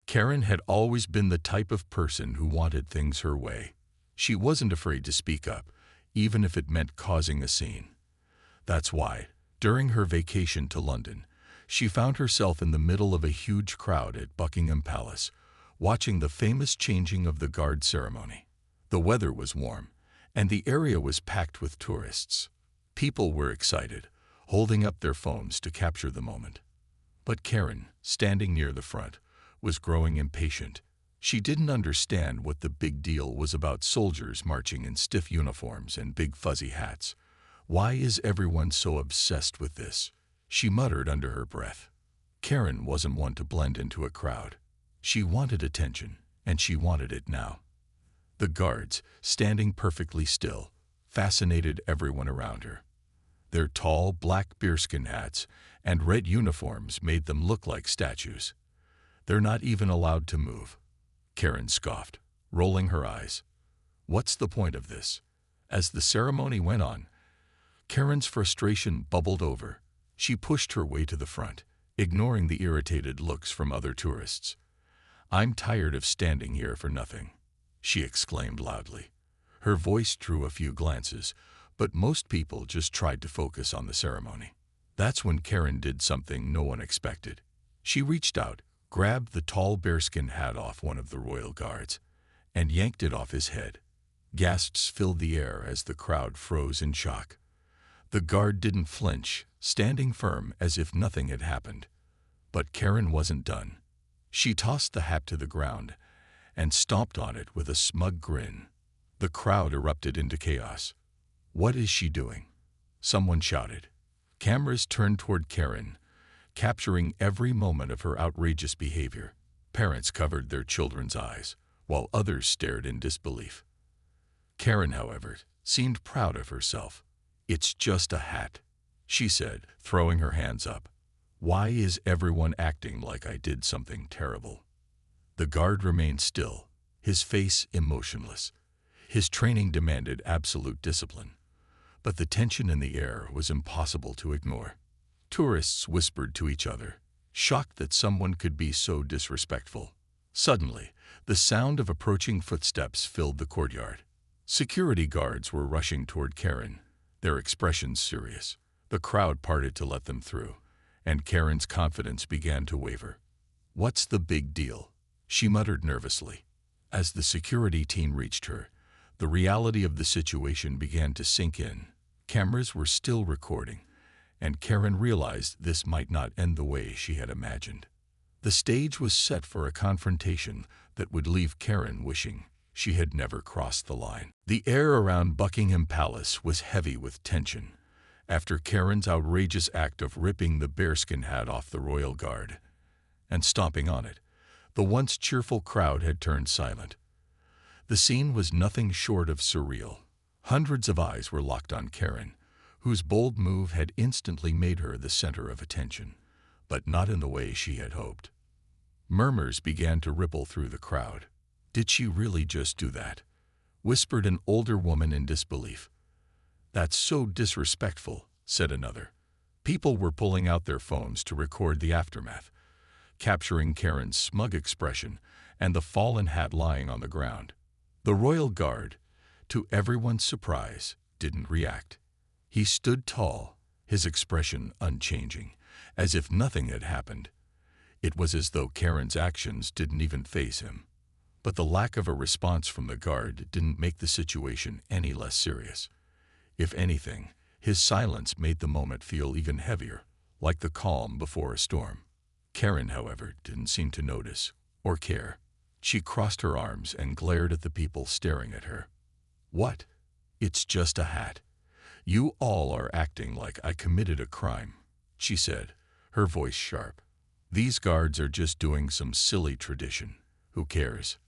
Karen had always been the type of person who wanted things her way. She wasn't afraid to speak up, even if it meant causing a scene. That's why, during her vacation to London, she found herself in the middle of a huge crowd at Buckingham Palace, watching the famous changing of the guard ceremony. The weather was warm, and the area was packed with tourists. People were excited, holding up their phones to capture the moment. But Karen, standing near the front, was growing impatient. She didn't understand what the big deal was about soldiers marching in stiff uniforms and big fuzzy hats. Why is everyone so obsessed with this? She muttered under her breath. Karen wasn't one to blend into a crowd. She wanted attention, and she wanted it now. The guards, standing perfectly still, fascinated everyone around her. Their tall, black bearskin hats and red uniforms made them look like statues. They're not even allowed to move. Karen scoffed, rolling her eyes. What's the point of this? As the ceremony went on, Karen's frustration bubbled over. She pushed her way to the front, ignoring the irritated looks from other tourists. "I'm tired of standing here for nothing," she exclaimed loudly. Her voice drew a few glances, but most people just tried to focus on the ceremony. That's when Karen did something no one expected. She reached out, grabbed the tall bearskin hat off one of the royal guards, and yanked it off his head. Gasps filled the air as the crowd froze in shock. The guard didn't flinch, standing firm as if nothing had happened. But Karen wasn't done. She tossed the hat to the ground and stomped on it with a smug grin. The crowd erupted into chaos. "What is she doing?" someone shouted. Cameras turned toward Karen, capturing every moment of her outrageous behavior. Parents covered their children's eyes, while others stared in disbelief. Karen, however, seemed proud of herself. "It's just a hat," she said, throwing her hands up. "Why is everyone acting like I did something terrible?" The guard remained still, his face emotionless. His training demanded absolute discipline, but the tension in the air was impossible to ignore. Tourists whispered to each other, shocked that someone could be so disrespectful. Suddenly, the sound of approaching footsteps filled the courtyard. Security guards were rushing toward Karen, their expressions serious. The crowd parted to let them through, and Karen's confidence began to waver. "What's the big deal?" she muttered nervously. As the security team reached her, the reality of the situation began to sink in. Cameras were still recording, and Karen realized this might not end the way she had imagined. The stage was set for a confrontation that would leave Karen wishing she had never crossed the line. The air around Buckingham Palace was heavy with tension after Karen's outrageous act of ripping the bearskin hat off the royal guard and stomping on it. The once cheerful crowd had turned silent. The scene was nothing short of surreal. Hundreds of eyes were locked on Karen, whose bold move had instantly made her the center of attention, but not in the way she had hoped. Murmurs began to ripple through the crowd. "Did she really just do that?" whispered an older woman in disbelief. "That's so disrespectful," said another. People were pulling out their phones to record the aftermath, capturing Karen's smug expression and the fallen hat lying on the ground. The royal guard, to everyone's surprise, didn't react. He stood tall, his expression unchanging, as if nothing had happened. It was as though Karen's actions didn't even faze him. But the lack of a response from the guard didn't make the situation any less serious. If anything, his silence made the moment feel even heavier, like the calm before a storm. Karen, however, didn't seem to notice or care. She crossed her arms and glared at the people staring at her. "What? It's just a hat. You all are acting like I committed a crime," she said, her voice sharp. "These guards are just doing some silly tradition. Who cares?"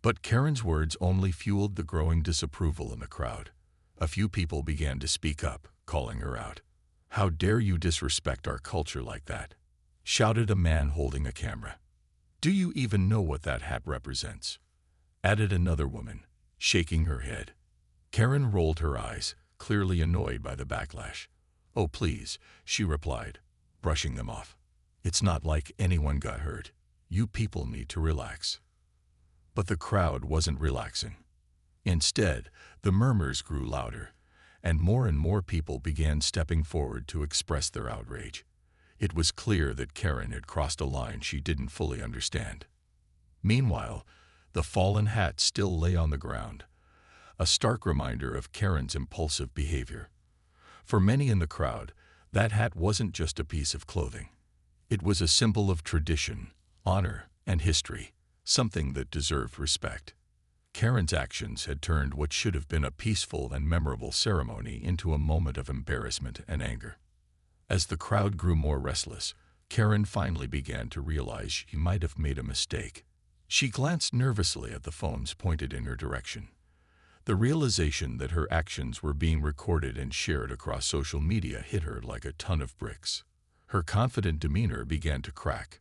But Karen's words only fueled the growing disapproval in the crowd. A few people began to speak up, calling her out. "How dare you disrespect our culture like that?" shouted a man holding a camera. "Do you even know what that hat represents?" added another woman, shaking her head. Karen rolled her eyes, clearly annoyed by the backlash. "Oh, please," she replied, brushing them off. "It's not like anyone got hurt. "You people need to relax." But the crowd wasn't relaxing. Instead, the murmurs grew louder, and more people began stepping forward to express their outrage. It was clear that Karen had crossed a line she didn't fully understand. Meanwhile, the fallen hat still lay on the ground, a stark reminder of Karen's impulsive behavior. For many in the crowd, that hat wasn't just a piece of clothing. It was a symbol of tradition, honor, and history, something that deserved respect. Karen's actions had turned what should have been a peaceful and memorable ceremony into a moment of embarrassment and anger. As the crowd grew more restless, Karen finally began to realize she might have made a mistake. She glanced nervously at the phones pointed in her direction. The realization that her actions were being recorded and shared across social media hit her like a ton of bricks. Her confident demeanor began to crack.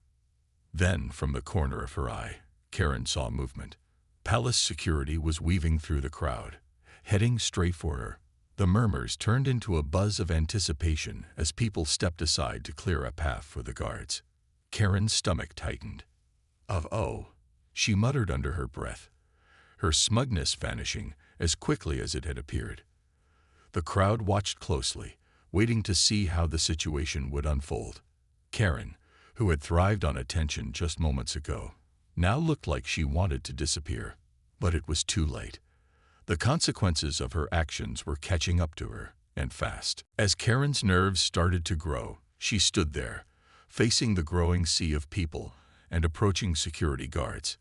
Then, from the corner of her eye, Karen saw movement. Palace security was weaving through the crowd, heading straight for her. The murmurs turned into a buzz of anticipation as people stepped aside to clear a path for the guards. Karen's stomach tightened. "Oh," she muttered under her breath, her smugness vanishing as quickly as it had appeared. The crowd watched closely, waiting to see how the situation would unfold. Karen, who had thrived on attention just moments ago, now looked like she wanted to disappear. But it was too late. The consequences of her actions were catching up to her, and fast. As Karen's nerves started to grow, she stood there, facing the growing sea of people and approaching security guards.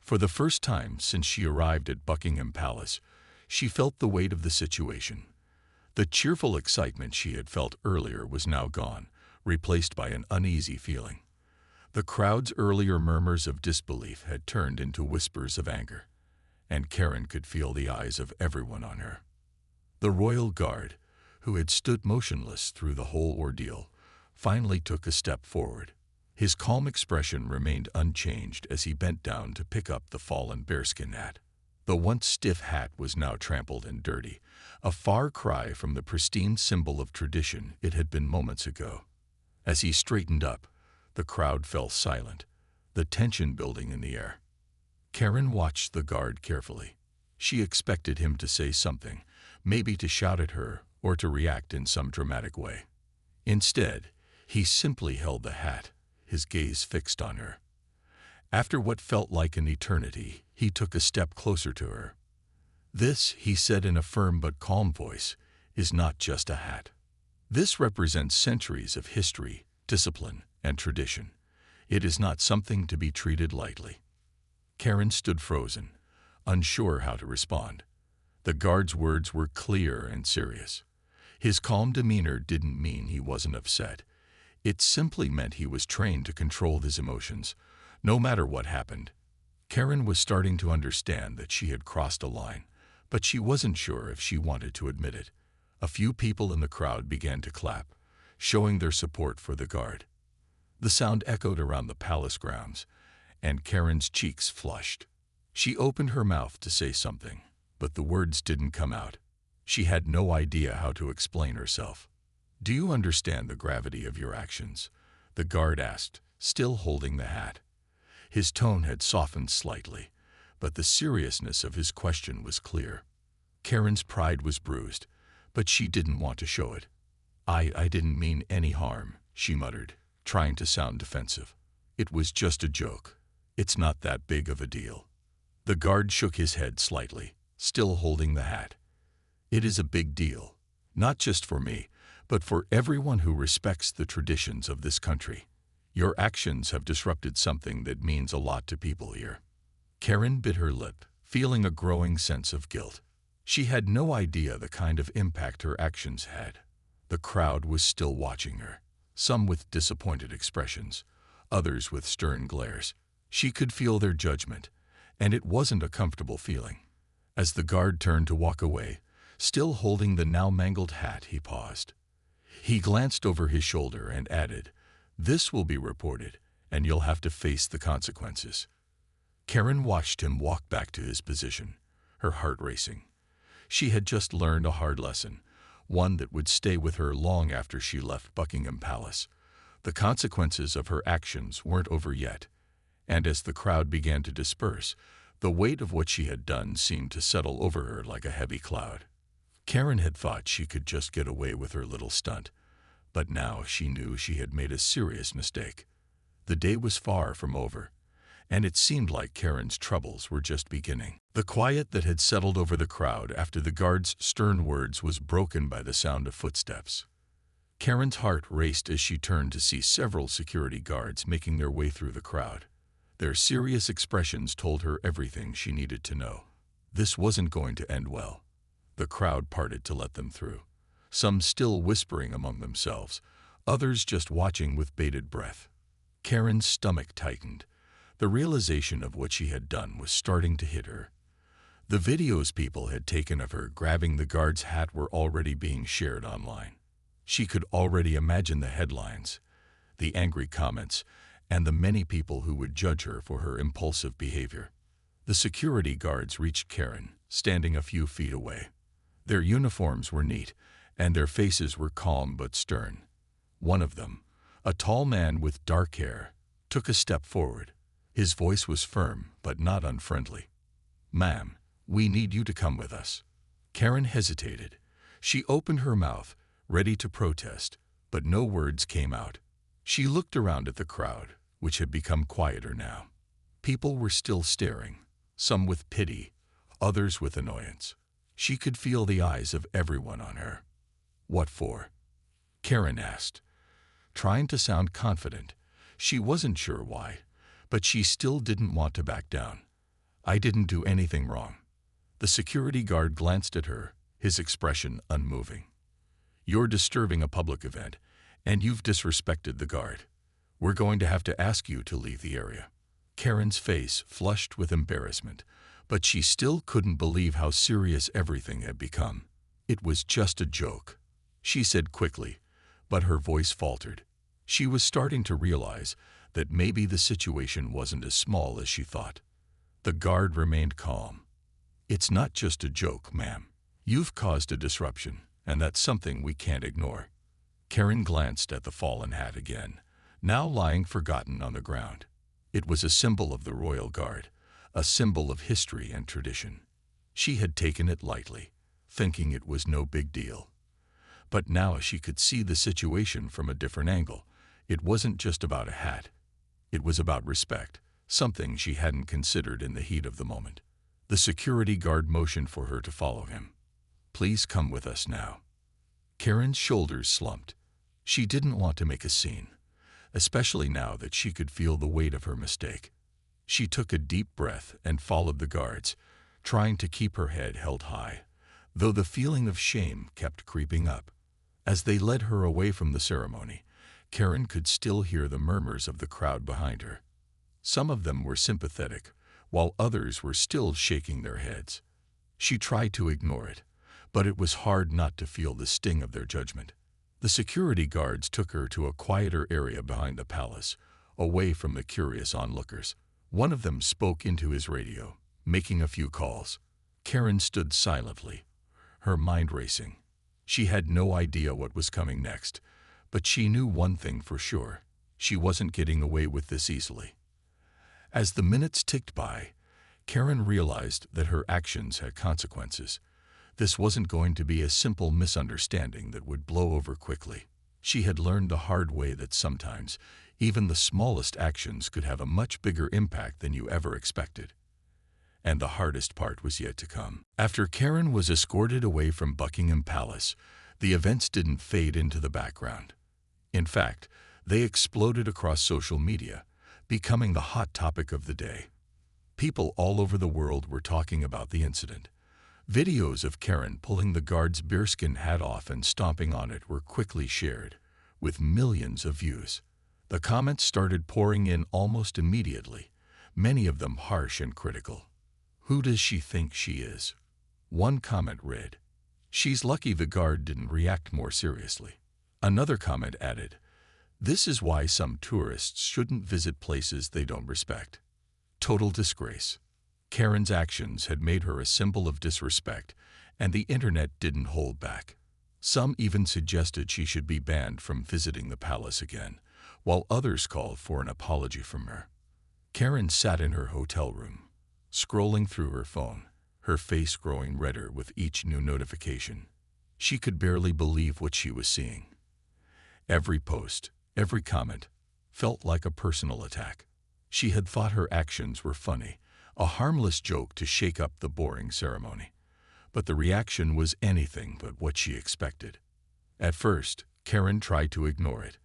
For the first time since she arrived at Buckingham Palace, she felt the weight of the situation. The cheerful excitement she had felt earlier was now gone, replaced by an uneasy feeling. The crowd's earlier murmurs of disbelief had turned into whispers of anger, and Karen could feel the eyes of everyone on her. The royal guard, who had stood motionless through the whole ordeal, finally took a step forward. His calm expression remained unchanged as he bent down to pick up the fallen bearskin hat. The once stiff hat was now trampled and dirty, a far cry from the pristine symbol of tradition it had been moments ago. As he straightened up, the crowd fell silent, the tension building in the air. Karen watched the guard carefully. She expected him to say something, maybe to shout at her or to react in some dramatic way. Instead, he simply held the hat, his gaze fixed on her. After what felt like an eternity, he took a step closer to her. "This," he said in a firm but calm voice, "is not just a hat. This represents centuries of history, discipline, and tradition. It is not something to be treated lightly." Karen stood frozen, unsure how to respond. The guard's words were clear and serious. His calm demeanor didn't mean he wasn't upset. It simply meant he was trained to control his emotions, no matter what happened. Karen was starting to understand that she had crossed a line, but she wasn't sure if she wanted to admit it. A few people in the crowd began to clap, showing their support for the guard. The sound echoed around the palace grounds, and Karen's cheeks flushed. She opened her mouth to say something, but the words didn't come out. She had no idea how to explain herself. "Do you understand the gravity of your actions?" the guard asked, still holding the hat. His tone had softened slightly, but the seriousness of his question was clear. Karen's pride was bruised, but she didn't want to show it. I didn't mean any harm," she muttered, trying to sound defensive. "It was just a joke. It's not that big of a deal." The guard shook his head slightly, still holding the hat. "It is a big deal, not just for me, but for everyone who respects the traditions of this country. Your actions have disrupted something that means a lot to people here." Karen bit her lip, feeling a growing sense of guilt. She had no idea the kind of impact her actions had. The crowd was still watching her, some with disappointed expressions, others with stern glares. She could feel their judgment, and it wasn't a comfortable feeling. As the guard turned to walk away, still holding the now mangled hat, he paused. He glanced over his shoulder and added, "This will be reported, and you'll have to face the consequences." Karen watched him walk back to his position, her heart racing. She had just learned a hard lesson, one that would stay with her long after she left Buckingham Palace. The consequences of her actions weren't over yet, And as the crowd began to disperse, the weight of what she had done seemed to settle over her like a heavy cloud. Karen had thought she could just get away with her little stunt, but now she knew she had made a serious mistake. The day was far from over, and it seemed like Karen's troubles were just beginning. The quiet that had settled over the crowd after the guard's stern words was broken by the sound of footsteps. Karen's heart raced as she turned to see several security guards making their way through the crowd. Their serious expressions told her everything she needed to know. This wasn't going to end well. The crowd parted to let them through, some still whispering among themselves, others just watching with bated breath. Karen's stomach tightened. The realization of what she had done was starting to hit her. The videos people had taken of her grabbing the guard's hat were already being shared online. She could already imagine the headlines, the angry comments, and the many people who would judge her for her impulsive behavior. The security guards reached Karen, standing a few feet away. Their uniforms were neat, and their faces were calm but stern. One of them, a tall man with dark hair, took a step forward. His voice was firm but not unfriendly. "Ma'am, we need you to come with us." Karen hesitated. She opened her mouth, ready to protest, but no words came out. She looked around at the crowd, which had become quieter now. People were still staring, some with pity, others with annoyance. She could feel the eyes of everyone on her. "What for?" Karen asked, trying to sound confident. She wasn't sure why, but she still didn't want to back down. "I didn't do anything wrong." The security guard glanced at her, his expression unmoving. "You're disturbing a public event, and you've disrespected the guard. We're going to have to ask you to leave the area." Karen's face flushed with embarrassment, but she still couldn't believe how serious everything had become. "It was just a joke," she said quickly, but her voice faltered. She was starting to realize that maybe the situation wasn't as small as she thought. The guard remained calm. "It's not just a joke, ma'am. You've caused a disruption, and that's something we can't ignore." Karen glanced at the fallen hat again, now lying forgotten on the ground. It was a symbol of the Royal Guard, a symbol of history and tradition. She had taken it lightly, thinking it was no big deal. But now she could see the situation from a different angle. It wasn't just about a hat. It was about respect, something she hadn't considered in the heat of the moment. The security guard motioned for her to follow him. "Please come with us now." Karen's shoulders slumped. She didn't want to make a scene, especially now that she could feel the weight of her mistake. She took a deep breath and followed the guards, trying to keep her head held high, though the feeling of shame kept creeping up. As they led her away from the ceremony, Karen could still hear the murmurs of the crowd behind her. Some of them were sympathetic, while others were still shaking their heads. She tried to ignore it, but it was hard not to feel the sting of their judgment. The security guards took her to a quieter area behind the palace, away from the curious onlookers. One of them spoke into his radio, making a few calls. Karen stood silently, her mind racing. She had no idea what was coming next, but she knew one thing for sure: she wasn't getting away with this easily. As the minutes ticked by, Karen realized that her actions had consequences. This wasn't going to be a simple misunderstanding that would blow over quickly. She had learned the hard way that sometimes even the smallest actions could have a much bigger impact than you ever expected. And the hardest part was yet to come. After Karen was escorted away from Buckingham Palace, the events didn't fade into the background. In fact, they exploded across social media, becoming the hot topic of the day. People all over the world were talking about the incident. Videos of Karen pulling the guard's bearskin hat off and stomping on it were quickly shared, with millions of views. The comments started pouring in almost immediately, many of them harsh and critical. "Who does she think she is?" One comment read, "She's lucky the guard didn't react more seriously." Another comment added, "This is why some tourists shouldn't visit places they don't respect." Total disgrace. Karen's actions had made her a symbol of disrespect, and the internet didn't hold back. Some even suggested she should be banned from visiting the palace again, while others called for an apology from her. Karen sat in her hotel room, scrolling through her phone, her face growing redder with each new notification. She could barely believe what she was seeing. Every post, every comment, felt like a personal attack. She had thought her actions were funny, a harmless joke to shake up the boring ceremony. But the reaction was anything but what she expected. At first, Karen tried to ignore it,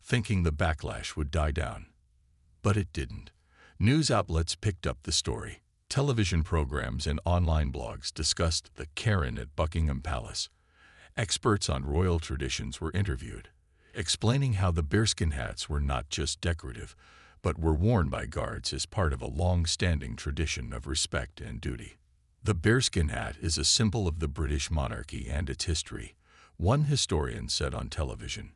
thinking the backlash would die down. But it didn't. News outlets picked up the story. Television programs and online blogs discussed the Karen at Buckingham Palace. Experts on royal traditions were interviewed, explaining how the bearskin hats were not just decorative, but were worn by guards as part of a long-standing tradition of respect and duty. The bearskin hat is a symbol of the British monarchy and its history, one historian said on television.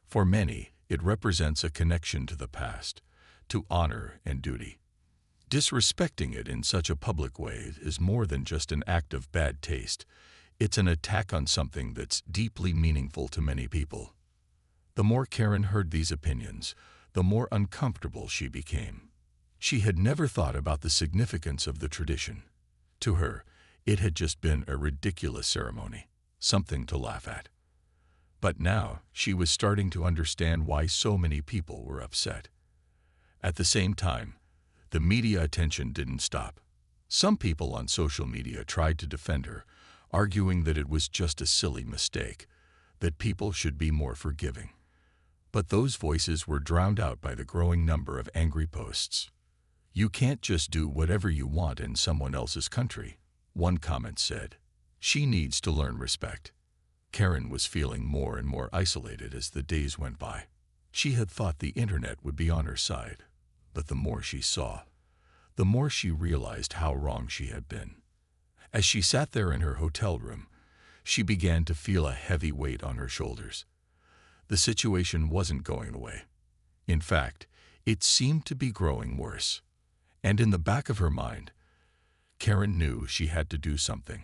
For many, it represents a connection to the past, to honor and duty. Disrespecting it in such a public way is more than just an act of bad taste. It's an attack on something that's deeply meaningful to many people. The more Karen heard these opinions, the more uncomfortable she became. She had never thought about the significance of the tradition. To her, it had just been a ridiculous ceremony, something to laugh at. But now, she was starting to understand why so many people were upset. At the same time, the media attention didn't stop. Some people on social media tried to defend her, arguing that it was just a silly mistake, that people should be more forgiving. But those voices were drowned out by the growing number of angry posts. "You can't just do whatever you want in someone else's country," one comment said. "She needs to learn respect." Karen was feeling more and more isolated as the days went by. She had thought the internet would be on her side, but the more she saw, the more she realized how wrong she had been. As she sat there in her hotel room, she began to feel a heavy weight on her shoulders. The situation wasn't going away. In fact, it seemed to be growing worse. And in the back of her mind, Karen knew she had to do something.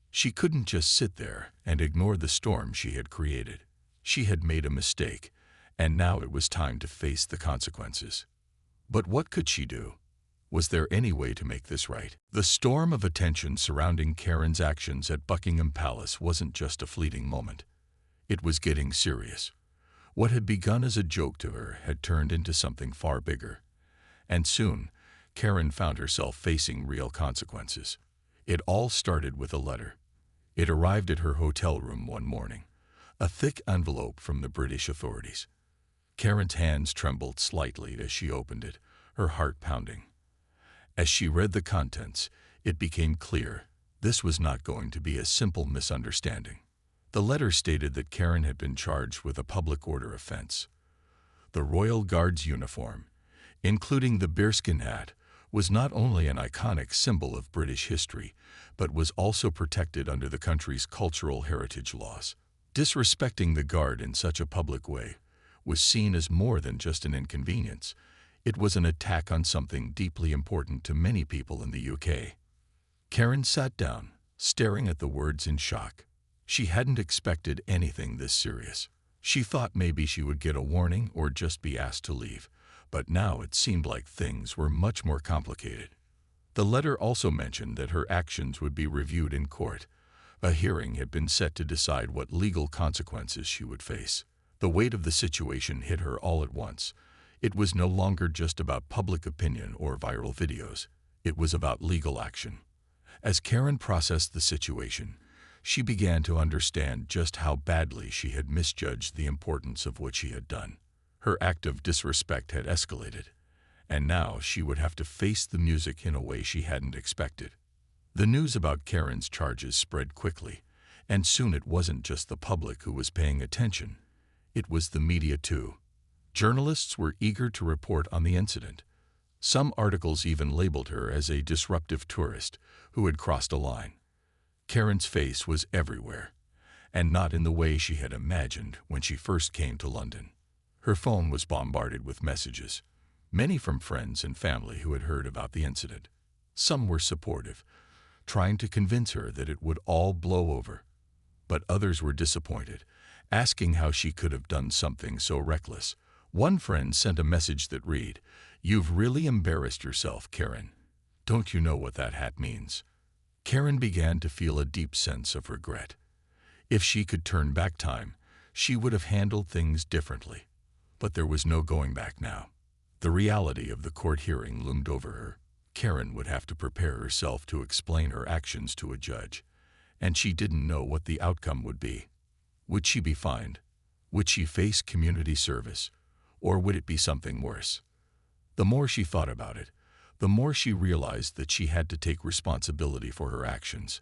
She couldn't just sit there and ignore the storm she had created. She had made a mistake, and now it was time to face the consequences. But what could she do? Was there any way to make this right? The storm of attention surrounding Karen's actions at Buckingham Palace wasn't just a fleeting moment. It was getting serious. What had begun as a joke to her had turned into something far bigger. And soon, Karen found herself facing real consequences. It all started with a letter. It arrived at her hotel room one morning, a thick envelope from the British authorities. Karen's hands trembled slightly as she opened it, her heart pounding. As she read the contents, it became clear this was not going to be a simple misunderstanding. The letter stated that Karen had been charged with a public order offense. The Royal Guard's uniform, including the bearskin hat, was not only an iconic symbol of British history, but was also protected under the country's cultural heritage laws. Disrespecting the Guard in such a public way was seen as more than just an inconvenience. It was an attack on something deeply important to many people in the UK. Karen sat down, staring at the words in shock. She hadn't expected anything this serious. She thought maybe she would get a warning or just be asked to leave, but now it seemed like things were much more complicated. The letter also mentioned that her actions would be reviewed in court. A hearing had been set to decide what legal consequences she would face. The weight of the situation hit her all at once. It was no longer just about public opinion or viral videos. It was about legal action. As Karen processed the situation, she began to understand just how badly she had misjudged the importance of what she had done. Her act of disrespect had escalated, and now she would have to face the music in a way she hadn't expected. The news about Karen's charges spread quickly, and soon it wasn't just the public who was paying attention. It was the media too. Journalists were eager to report on the incident. Some articles even labeled her as a disruptive tourist who had crossed a line. Karen's face was everywhere, and not in the way she had imagined when she first came to London. Her phone was bombarded with messages, many from friends and family who had heard about the incident. Some were supportive, trying to convince her that it would all blow over. But others were disappointed, asking how she could have done something so reckless. One friend sent a message that read, "You've really embarrassed yourself, Karen. Don't you know what that hat means?" Karen began to feel a deep sense of regret. If she could turn back time, she would have handled things differently. But there was no going back now. The reality of the court hearing loomed over her. Karen would have to prepare herself to explain her actions to a judge, and she didn't know what the outcome would be. Would she be fined? Would she face community service? Or would it be something worse? The more she thought about it, the more she realized that she had to take responsibility for her actions.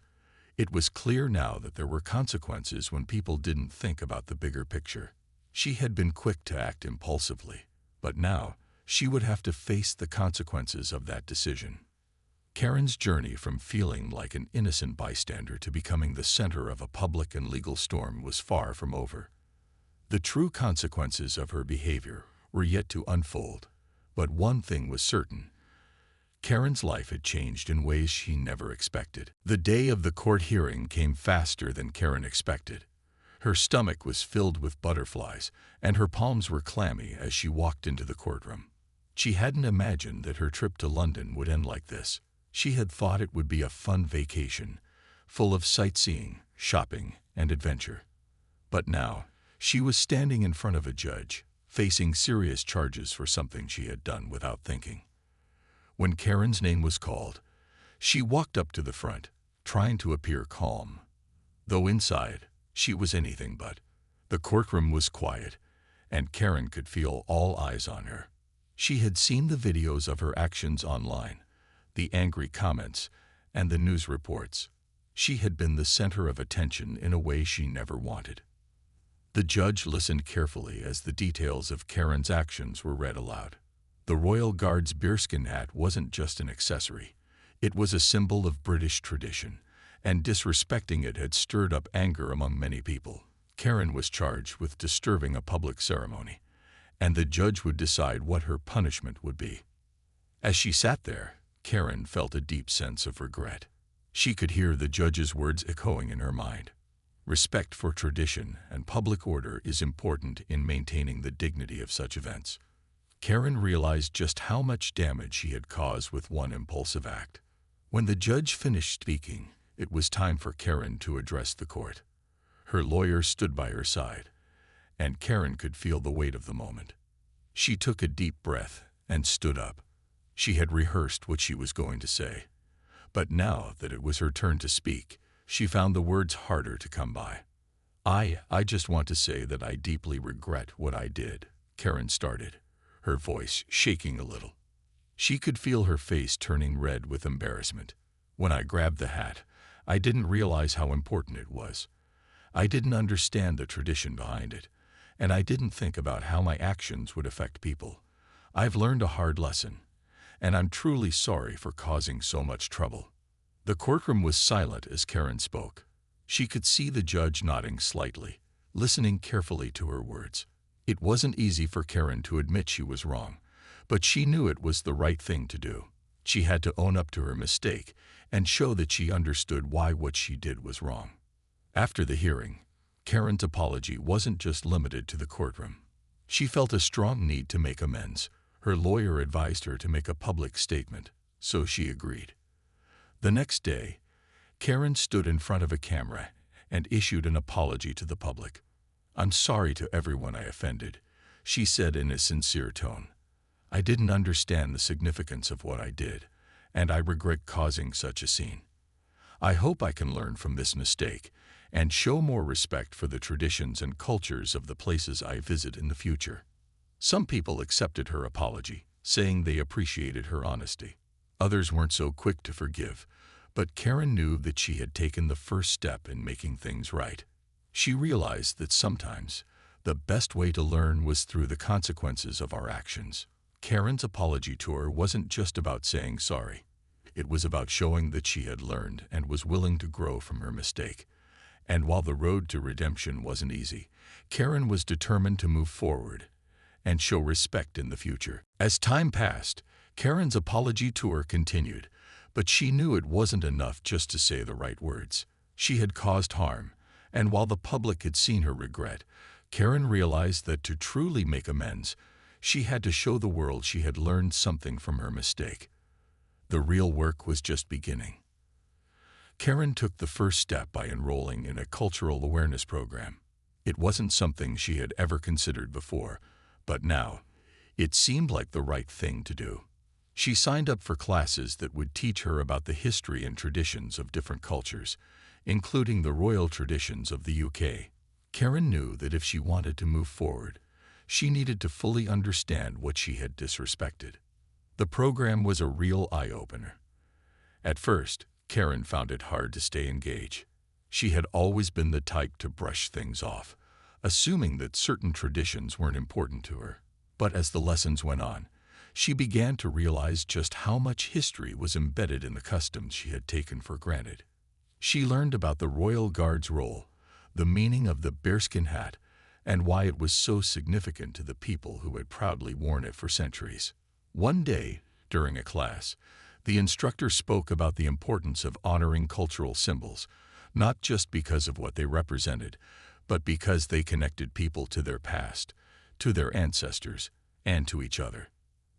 It was clear now that there were consequences when people didn't think about the bigger picture. She had been quick to act impulsively, but now she would have to face the consequences of that decision. Karen's journey from feeling like an innocent bystander to becoming the center of a public and legal storm was far from over. The true consequences of her behavior were yet to unfold, but one thing was certain. Karen's life had changed in ways she never expected. The day of the court hearing came faster than Karen expected. Her stomach was filled with butterflies, and her palms were clammy as she walked into the courtroom. She hadn't imagined that her trip to London would end like this. She had thought it would be a fun vacation, full of sightseeing, shopping, and adventure. But now, she was standing in front of a judge, facing serious charges for something she had done without thinking. When Karen's name was called, she walked up to the front, trying to appear calm. Though inside, she was anything but. The courtroom was quiet, and Karen could feel all eyes on her. She had seen the videos of her actions online, the angry comments, and the news reports. She had been the center of attention in a way she never wanted. The judge listened carefully as the details of Karen's actions were read aloud. The Royal Guard's Bearskin hat wasn't just an accessory. It was a symbol of British tradition, and disrespecting it had stirred up anger among many people. Karen was charged with disturbing a public ceremony, and the judge would decide what her punishment would be. As she sat there, Karen felt a deep sense of regret. She could hear the judge's words echoing in her mind. Respect for tradition and public order is important in maintaining the dignity of such events. Karen realized just how much damage she had caused with one impulsive act. When the judge finished speaking, it was time for Karen to address the court. Her lawyer stood by her side, and Karen could feel the weight of the moment. She took a deep breath and stood up. She had rehearsed what she was going to say, but now that it was her turn to speak, she found the words harder to come by. I just want to say that I deeply regret what I did," Karen started, her voice shaking a little. She could feel her face turning red with embarrassment. "When I grabbed the hat, I didn't realize how important it was. I didn't understand the tradition behind it, and I didn't think about how my actions would affect people. I've learned a hard lesson, and I'm truly sorry for causing so much trouble." The courtroom was silent as Karen spoke. She could see the judge nodding slightly, listening carefully to her words. It wasn't easy for Karen to admit she was wrong, but she knew it was the right thing to do. She had to own up to her mistake and show that she understood why what she did was wrong. After the hearing, Karen's apology wasn't just limited to the courtroom. She felt a strong need to make amends. Her lawyer advised her to make a public statement, so she agreed. The next day, Karen stood in front of a camera and issued an apology to the public. "I'm sorry to everyone I offended," she said in a sincere tone. "I didn't understand the significance of what I did, and I regret causing such a scene. I hope I can learn from this mistake and show more respect for the traditions and cultures of the places I visit in the future." Some people accepted her apology, saying they appreciated her honesty. Others weren't so quick to forgive, but Karen knew that she had taken the first step in making things right. She realized that sometimes the best way to learn was through the consequences of our actions. Karen's apology tour wasn't just about saying sorry. It was about showing that she had learned and was willing to grow from her mistake. And while the road to redemption wasn't easy, Karen was determined to move forward and show respect in the future. As time passed, Karen's apology tour continued, but she knew it wasn't enough just to say the right words. She had caused harm, and while the public had seen her regret, Karen realized that to truly make amends, She had to show the world she had learned something from her mistake. The real work was just beginning. Karen took the first step by enrolling in a cultural awareness program. It wasn't something she had ever considered before, but now, it seemed like the right thing to do. She signed up for classes that would teach her about the history and traditions of different cultures, including the royal traditions of the UK. Karen knew that if she wanted to move forward, she needed to fully understand what she had disrespected. The program was a real eye-opener. At first, Karen found it hard to stay engaged. She had always been the type to brush things off, assuming that certain traditions weren't important to her. But as the lessons went on, she began to realize just how much history was embedded in the customs she had taken for granted. She learned about the Royal Guard's role, the meaning of the bearskin hat, and why it was so significant to the people who had proudly worn it for centuries. One day, during a class, the instructor spoke about the importance of honoring cultural symbols, not just because of what they represented, but because they connected people to their past, to their ancestors, and to each other.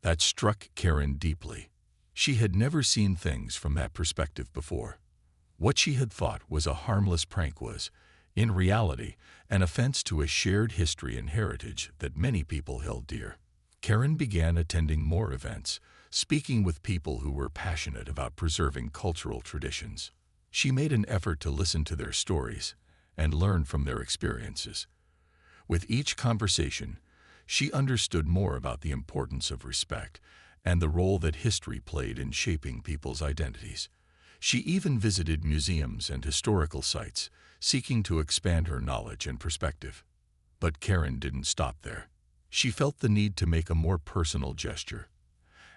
That struck Karen deeply. She had never seen things from that perspective before. What she had thought was a harmless prank was, in reality, an offense to a shared history and heritage that many people held dear. Karen began attending more events, speaking with people who were passionate about preserving cultural traditions. She made an effort to listen to their stories and learn from their experiences. With each conversation, she understood more about the importance of respect and the role that history played in shaping people's identities. She even visited museums and historical sites, seeking to expand her knowledge and perspective. But Karen didn't stop there. She felt the need to make a more personal gesture.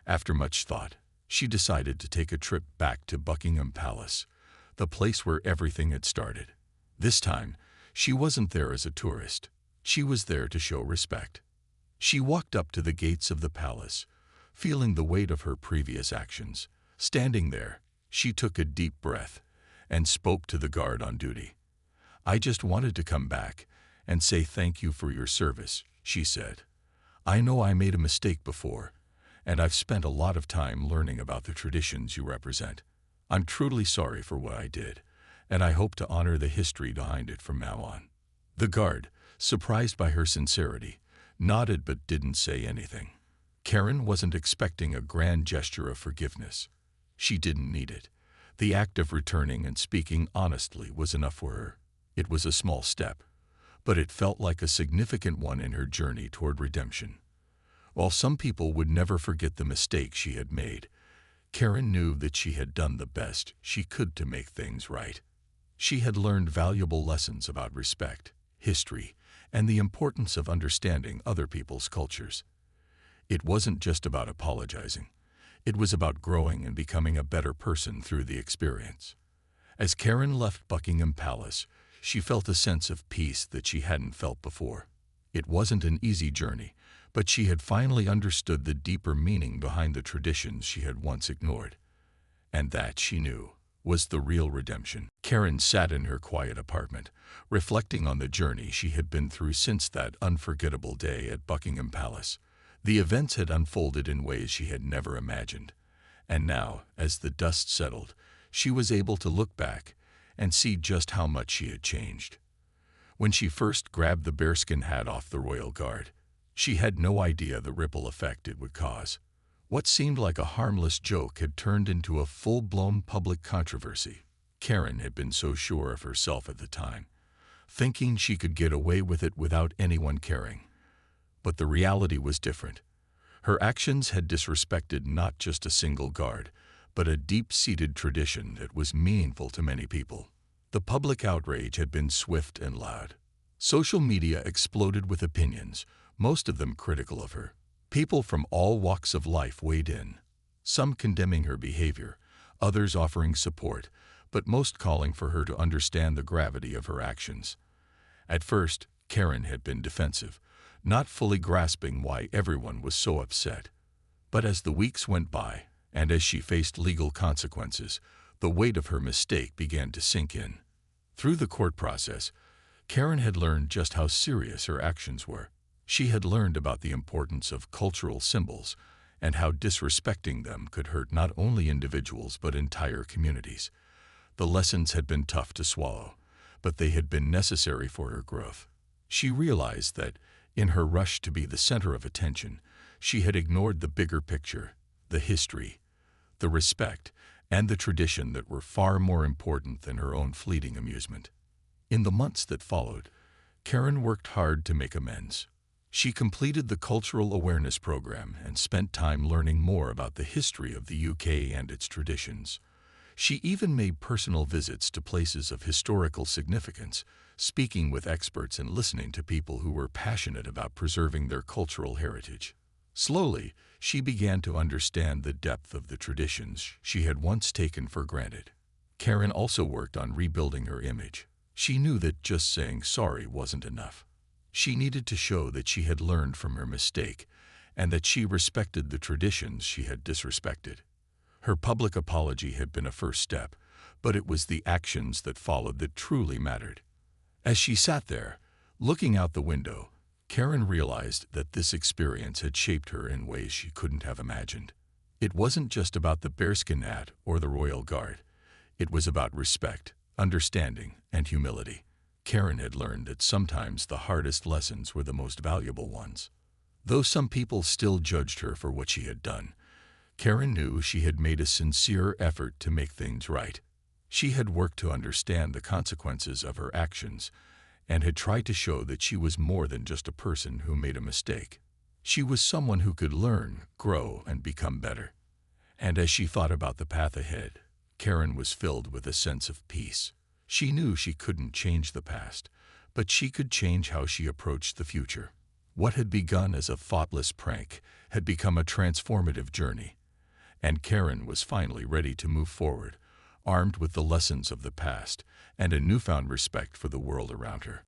After much thought, she decided to take a trip back to Buckingham Palace, the place where everything had started. This time, she wasn't there as a tourist. She was there to show respect. She walked up to the gates of the palace, feeling the weight of her previous actions. Standing there, she took a deep breath and spoke to the guard on duty. "I just wanted to come back and say thank you for your service," she said. "I know I made a mistake before, and I've spent a lot of time learning about the traditions you represent. I'm truly sorry for what I did, and I hope to honor the history behind it from now on." The guard, surprised by her sincerity, nodded but didn't say anything. Karen wasn't expecting a grand gesture of forgiveness. She didn't need it. The act of returning and speaking honestly was enough for her. It was a small step, but it felt like a significant one in her journey toward redemption. While some people would never forget the mistake she had made, Karen knew that she had done the best she could to make things right. She had learned valuable lessons about respect, history, and the importance of understanding other people's cultures. It wasn't just about apologizing. It was about growing and becoming a better person through the experience. As Karen left Buckingham Palace, she felt a sense of peace that she hadn't felt before. It wasn't an easy journey, but she had finally understood the deeper meaning behind the traditions she had once ignored. And that, she knew, was the real redemption. Karen sat in her quiet apartment, reflecting on the journey she had been through since that unforgettable day at Buckingham Palace. The events had unfolded in ways she had never imagined, and now, as the dust settled, she was able to look back and see just how much she had changed. When she first grabbed the bearskin hat off the royal guard, she had no idea the ripple effect it would cause. What seemed like a harmless joke had turned into a full-blown public controversy. Karen had been so sure of herself at the time, thinking she could get away with it without anyone caring. But the reality was different. Her actions had disrespected not just a single guard, but a deep-seated tradition that was meaningful to many people. The public outrage had been swift and loud. Social media exploded with opinions, most of them critical of her. People from all walks of life weighed in, some condemning her behavior, others offering support, but most calling for her to understand the gravity of her actions. At first, Karen had been defensive, not fully grasping why everyone was so upset. But as the weeks went by, and as she faced legal consequences, the weight of her mistake began to sink in. Through the court process, Karen had learned just how serious her actions were. She had learned about the importance of cultural symbols and how disrespecting them could hurt not only individuals but entire communities. The lessons had been tough to swallow, but they had been necessary for her growth. She realized that, in her rush to be the center of attention, she had ignored the bigger picture, the history, the respect, and the tradition that were far more important than her own fleeting amusement. In the months that followed, Karen worked hard to make amends. She completed the Cultural Awareness Program and spent time learning more about the history of the UK and its traditions. She even made personal visits to places of historical significance, speaking with experts and listening to people who were passionate about preserving their cultural heritage. Slowly, she began to understand the depth of the traditions she had once taken for granted. Karen also worked on rebuilding her image. She knew that just saying sorry wasn't enough. She needed to show that she had learned from her mistake and that she respected the traditions she had disrespected. Her public apology had been a first step, but it was the actions that followed that truly mattered. As she sat there, looking out the window, Karen realized that this experience had shaped her in ways she couldn't have imagined. It wasn't just about the Bearskin hat or the Royal Guard. It was about respect, understanding, and humility. Karen had learned that sometimes the hardest lessons were the most valuable ones. Though some people still judged her for what she had done, Karen knew she had made a sincere effort to make things right. She had worked to understand the consequences of her actions and had tried to show that she was more than just a person who made a mistake. She was someone who could learn, grow, and become better. And as she thought about the path ahead, Karen was filled with a sense of peace. She knew she couldn't change the past, but she could change how she approached the future. What had begun as a thoughtless prank had become a transformative journey, and Karen was finally ready to move forward, armed with the lessons of the past and a newfound respect for the world around her.